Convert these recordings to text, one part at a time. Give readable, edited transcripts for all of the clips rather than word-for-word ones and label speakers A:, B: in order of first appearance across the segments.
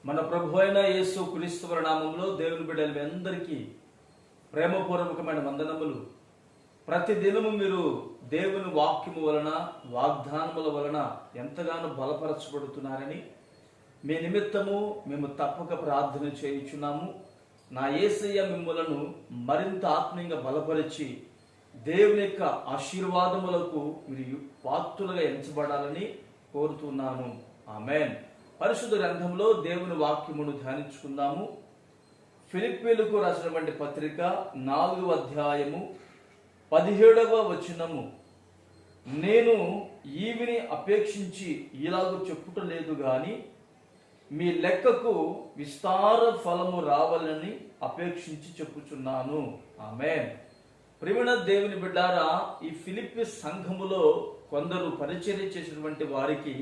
A: మన ప్రభు అయిన యేసు క్రీస్తు నామంలో దేవుని బిడ్డలు అందరికీ ప్రేమపూర్వకమైన వందనములు. ప్రతి దినము మీరు దేవుని వాక్యము వలన, వాగ్దానముల వలన ఎంతగానో బలపరచబడుతున్నారని మీ నిమిత్తము మేము తప్పక ప్రార్థన చేయుచున్నాము. నా యేసయ్య మిమ్మలను మరింత ఆత్మీయంగా బలపరిచి దేవుని యొక్క ఆశీర్వాదములకు మీరు పాత్రులుగా ఎంచబడాలని కోరుతున్నాను. ఆమేన్. పరిశుద్ధ గ్రంథంలో దేవుని వాక్యమును ధ్యానించుకుందాము. ఫిలిప్పీలకు రాసినటువంటి పత్రిక 4వ అధ్యాయము 17వ వచనము. నేను ఈవిని అపేక్షించి ఇలాగూ చెప్పుటలేదు గాని మీ లెక్కకు విస్తార ఫలము రావాలని అపేక్షించి చెప్పుచున్నాను. ఆమేన్. ప్రియమైన దేవుని బిడ్డారా, ఈ ఫిలిప్పి సంఘములో కొందరు పరిచర్య చేసినటువంటి వారికి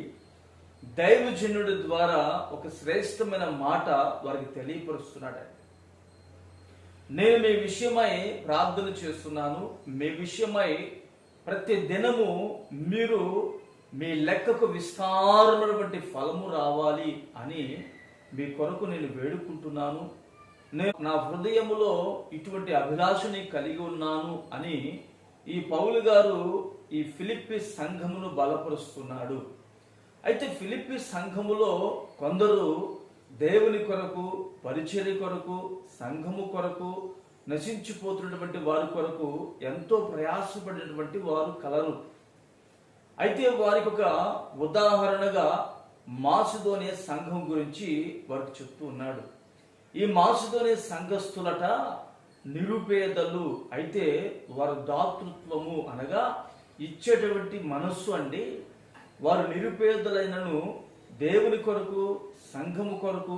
A: దైవజనుడి ద్వారా ఒక శ్రేష్టమైన మాట వారికి తెలియపరుస్తున్నాడు. నేను మీ విషయమై ప్రార్థన చేస్తున్నాను. మీ విషయమై ప్రతి దినము మీరు మీ లెక్కకు విస్తారమైనటువంటి ఫలము రావాలి అని మీ కొరకు నేను వేడుకుంటున్నాను. నేను నా హృదయములో ఇటువంటి అభిలాషని కలిగి ఉన్నాను అని ఈ పౌలు గారు ఈ ఫిలిప్పి సంఘమును బలపరుస్తున్నాడు. అయితే ఫిలిప్పి సంఘములో కొందరు దేవుని కొరకు, పరిచర్య కొరకు, సంఘము కొరకు, నశించిపోతున్నటువంటి వారి కొరకు ఎంతో ప్రయాసపడినటువంటి వారు కలరు. అయితే వారికి ఒక ఉదాహరణగా మాసిదోనియ సంఘం గురించి వారికి చెప్తూ ఉన్నాడు. ఈ మాసిదోనియ సంఘస్థులట నిరుపేదలు. అయితే వారు దాతృత్వము అనగా ఇచ్చేటువంటి మనస్సు అండి. వారు నిరుపేదలైనను దేవుని కొరకు, సంఘము కొరకు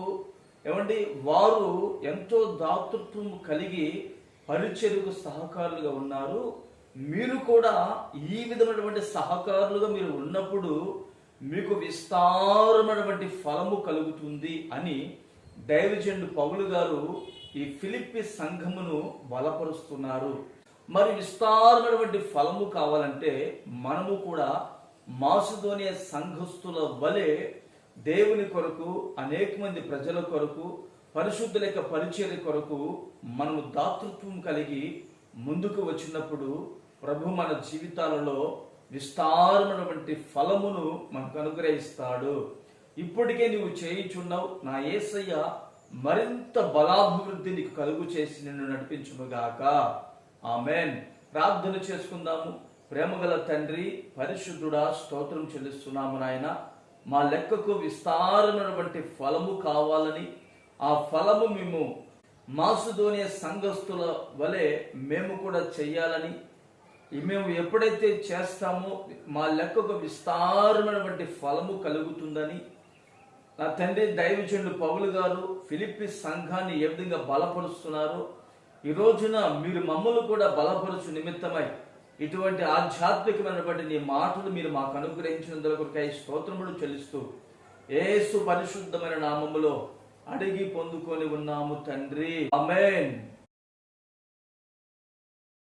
A: వారు ఎంతో దాతృత్వం కలిగి పరిచర్యకు సహకారులుగా ఉన్నారు. మీరు కూడా ఈ విధమైనటువంటి సహకారులుగా మీరు ఉన్నప్పుడు మీకు విస్తారమైనటువంటి ఫలము కలుగుతుంది అని దైవజనుడు పౌలు గారు ఈ ఫిలిప్పి సంఘమును బలపరుస్తున్నారు. మరి విస్తారమైనటువంటి ఫలము కావాలంటే మనము కూడా మాసిదోనియ సంఘస్థుల వలె దేవుని కొరకు, అనేక మంది ప్రజల కొరకు, పరిశుద్ధుల యొక్క పరిచర్య కొరకు మనము దాతృత్వం కలిగి ముందుకు వచ్చినప్పుడు ప్రభు మన జీవితాలలో విస్తారమైనటువంటి ఫలమును మనకు అనుగ్రహిస్తాడు. ఇప్పటికే నువ్వు చేయుచున్నావు. నా యేసయ్య మరింత బలాభివృద్ధి నీకు కలుగు చేసి నిన్ను నడిపించునుగాక. ఆమేన్. ప్రార్థన చేసుకుందాము. ప్రేమగల తండ్రి, పరిశుద్ధుడా, స్తోత్రం చెల్లిస్తున్నాము నాయన. మా లెక్కకు విస్తారమైనటువంటి ఫలము కావాలని, ఆ ఫలము మేము మాసిదోనియ సంఘస్థుల వలె మేము కూడా చెయ్యాలని, మేము ఎప్పుడైతే చేస్తామో మా లెక్కకు విస్తారమైనటువంటి ఫలము కలుగుతుందని నా తండ్రి దైవజనుడు పౌలు గారు ఫిలిప్పి సంఘాన్ని ఏ విధంగా బలపరుస్తున్నారో ఈ రోజున మీరు మమ్మల్ని కూడా బలపరచు నిమిత్తమై ఇటువంటి ఆధ్యాత్మికమైనటువంటి నీ మాటలు మీరు మాకు అనుగ్రహించినందుకై స్తోత్రములు చెల్లిస్తూ యేసు పరిశుద్ధమైన నామములో అడిగి పొందుకొని ఉన్నాము తండ్రి. ఆమేన్.